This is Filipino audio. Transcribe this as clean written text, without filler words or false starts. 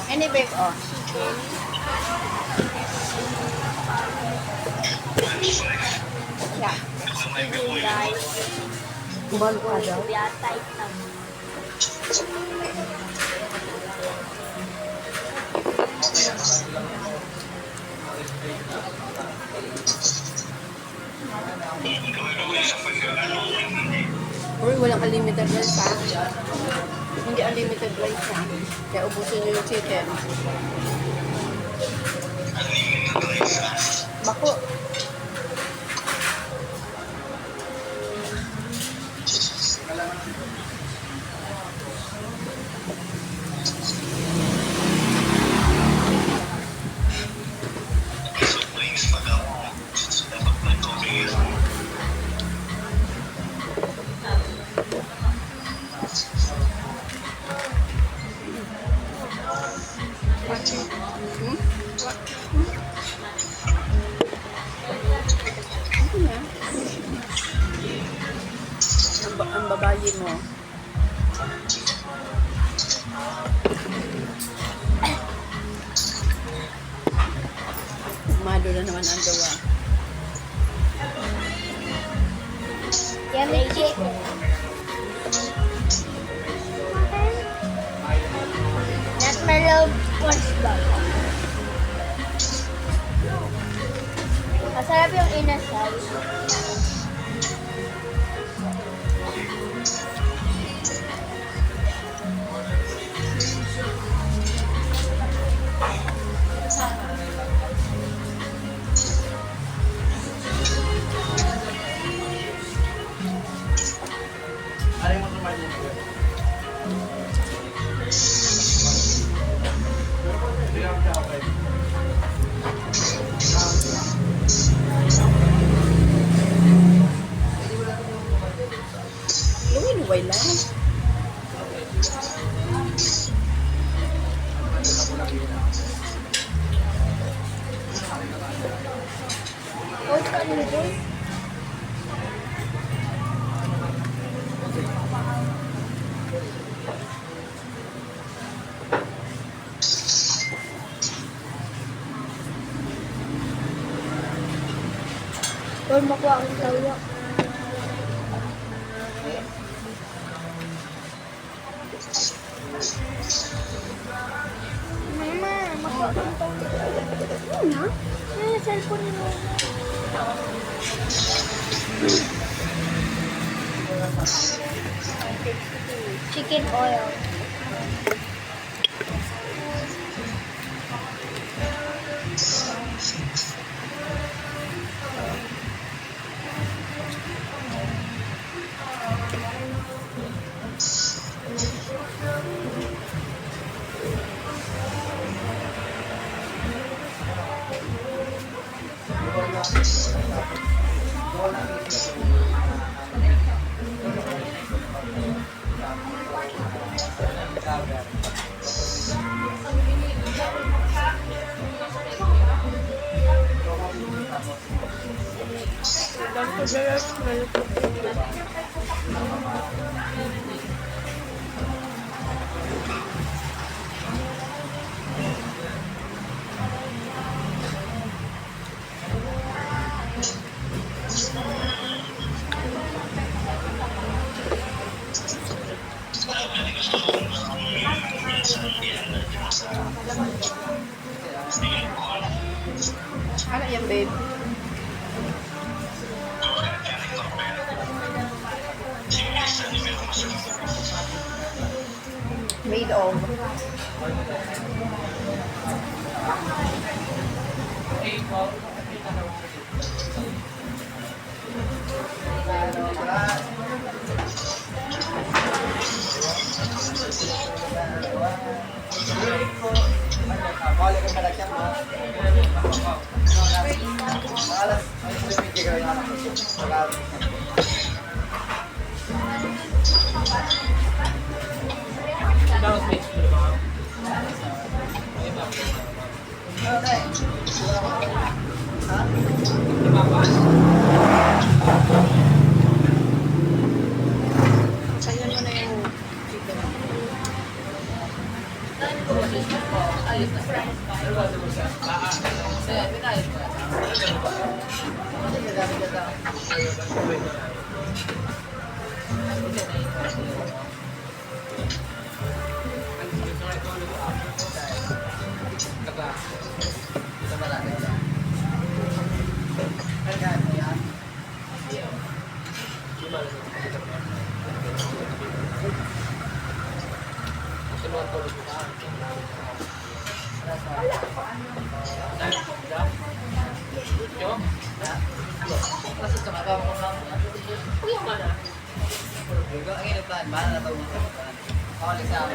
Any beef, oh. Yeah. Guys, Bal ka daw. yatay na. Uy, walang unlimited rice ha. Hindi unlimited rice ha. Kaya ubusin nyo yung chicken. Bako. Hmm? Ano na? Ang babayi mo. Umado na naman ang gawa. Yan, legit. Not mellow punch ba? Masarap yung inasal. Luwi-luway lang. Oat ka noodles. Or makuha ang tawa. Mama, makuha ang tawa. Ano na? Ay, cellphone mo. Chicken oil. Ano yan, babe? Made of. Sayan mo na yung chicken. Ang initan, mana na ito? Ako, sa